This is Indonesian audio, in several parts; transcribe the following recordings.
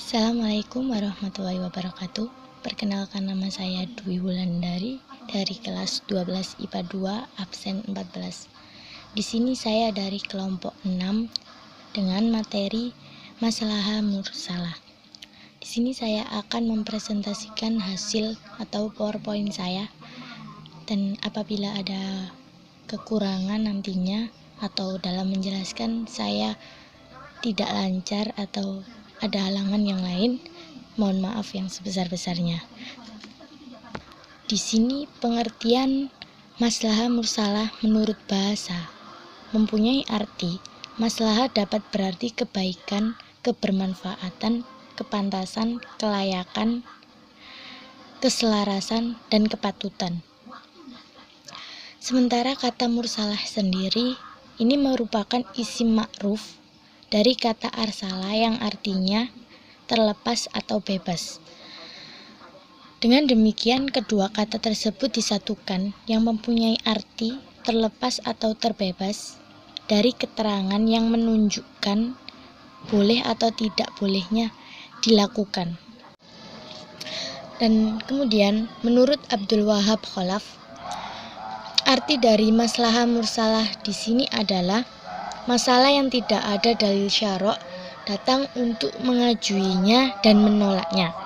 Assalamualaikum warahmatullahi wabarakatuh. Perkenalkan, nama saya Dwi Wulandari dari kelas 12 IPA 2 absen 14. Di sini saya dari kelompok 6 dengan materi masalah mursalah. Di sini saya akan mempresentasikan hasil atau PowerPoint saya, dan apabila ada kekurangan nantinya atau dalam menjelaskan saya tidak lancar atau ada halangan yang lain, mohon maaf yang sebesar-besarnya. Di sini pengertian maslahah mursalah menurut bahasa mempunyai arti maslahah dapat berarti kebaikan, kebermanfaatan, kepantasan, kelayakan, keselarasan, dan kepatutan. Sementara kata mursalah sendiri ini merupakan isim ma'ruf dari kata arsalah yang artinya terlepas atau bebas. Dengan demikian, kedua kata tersebut disatukan yang mempunyai arti terlepas atau terbebas dari keterangan yang menunjukkan boleh atau tidak bolehnya dilakukan. Dan kemudian, menurut Abdul Wahab Khalaf, arti dari maslahah mursalah di sini adalah masalah yang tidak ada dalil syara' datang untuk mengajuinya dan menolaknya.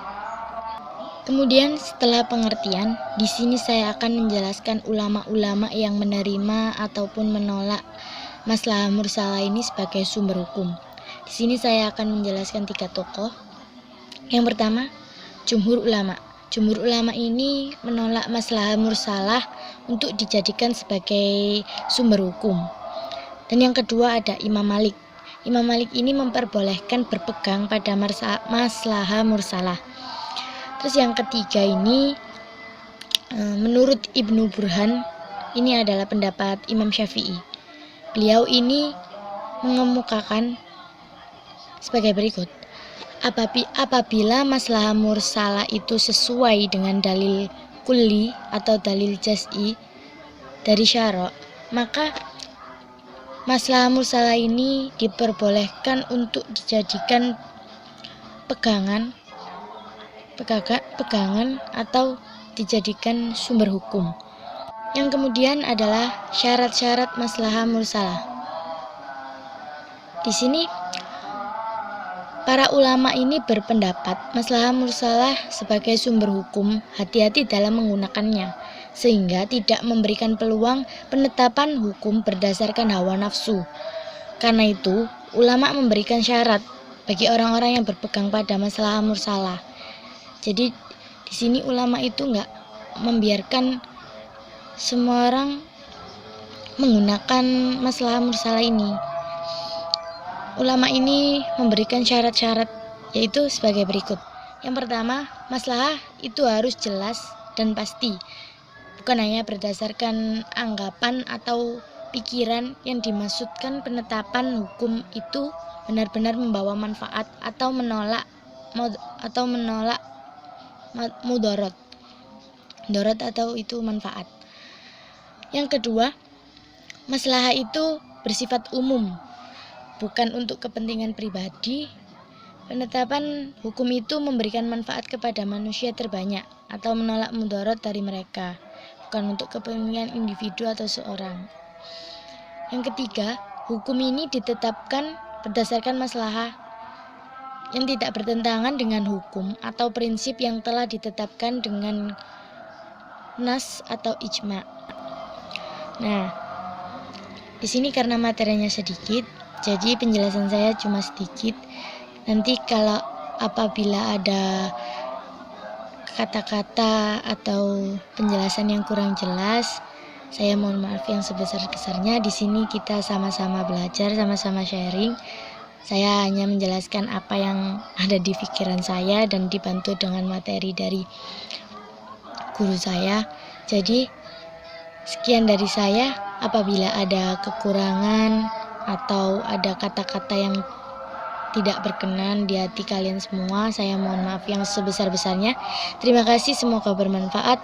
Kemudian setelah pengertian, di sini saya akan menjelaskan ulama-ulama yang menerima ataupun menolak maslahah mursalah ini sebagai sumber hukum. Di sini saya akan menjelaskan 3 tokoh. Yang pertama, jumhur ulama. Jumhur ulama ini menolak maslahah mursalah untuk dijadikan sebagai sumber hukum. Dan yang kedua ada Imam Malik. Imam Malik ini memperbolehkan berpegang pada maslahah mursalah. Terus yang ketiga ini menurut Ibnu Burhan, ini adalah pendapat Imam Syafi'i. Beliau ini mengemukakan sebagai berikut. Apabila maslahah mursalah itu sesuai dengan dalil kulli atau dalil jaz'i dari syara', maka maslahah mursalah ini diperbolehkan untuk dijadikan pegangan atau dijadikan sumber hukum. Yang kemudian adalah syarat-syarat maslahah mursalah. Di sini para ulama ini berpendapat maslahah mursalah sebagai sumber hukum hati-hati dalam menggunakannya, sehingga tidak memberikan peluang penetapan hukum berdasarkan hawa nafsu. Karena itu, ulama memberikan syarat bagi orang-orang yang berpegang pada maslahah mursalah. Jadi di sini ulama itu nggak membiarkan semua orang menggunakan maslahah mursalah ini. Ulama ini memberikan syarat-syarat, yaitu sebagai berikut. Yang pertama, maslahah itu harus jelas dan pasti, bukan hanya berdasarkan anggapan atau pikiran yang dimaksudkan. Penetapan hukum itu benar-benar membawa manfaat atau menolak mudarat. Mudarat atau itu manfaat. Yang kedua, maslahah itu bersifat umum, bukan untuk kepentingan pribadi. Penetapan hukum itu memberikan manfaat kepada manusia terbanyak atau menolak mudarat dari mereka, bukan untuk kepentingan individu atau seorang. Yang ketiga, hukum ini ditetapkan berdasarkan maslahah yang tidak bertentangan dengan hukum atau prinsip yang telah ditetapkan dengan nas atau ijma'. Nah, di sini karena materinya sedikit, jadi penjelasan saya cuma sedikit. Nanti kalau apabila ada kata-kata atau penjelasan yang kurang jelas, saya mohon maaf yang sebesar-besarnya. Di sini kita sama-sama belajar, sama-sama sharing. Saya hanya menjelaskan apa yang ada di pikiran saya dan dibantu dengan materi dari guru saya. Jadi sekian dari saya. Apabila ada kekurangan atau ada kata-kata yang tidak berkenan di hati kalian semua, saya mohon maaf yang sebesar-besarnya. Terima kasih, semoga bermanfaat.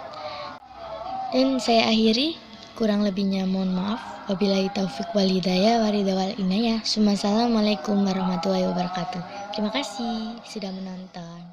Dan saya akhiri, kurang lebihnya mohon maaf. Wabillahi taufiq wal hidayah wa ridha wal inayah. Assalamualaikum warahmatullahi wabarakatuh. Terima kasih sudah menonton.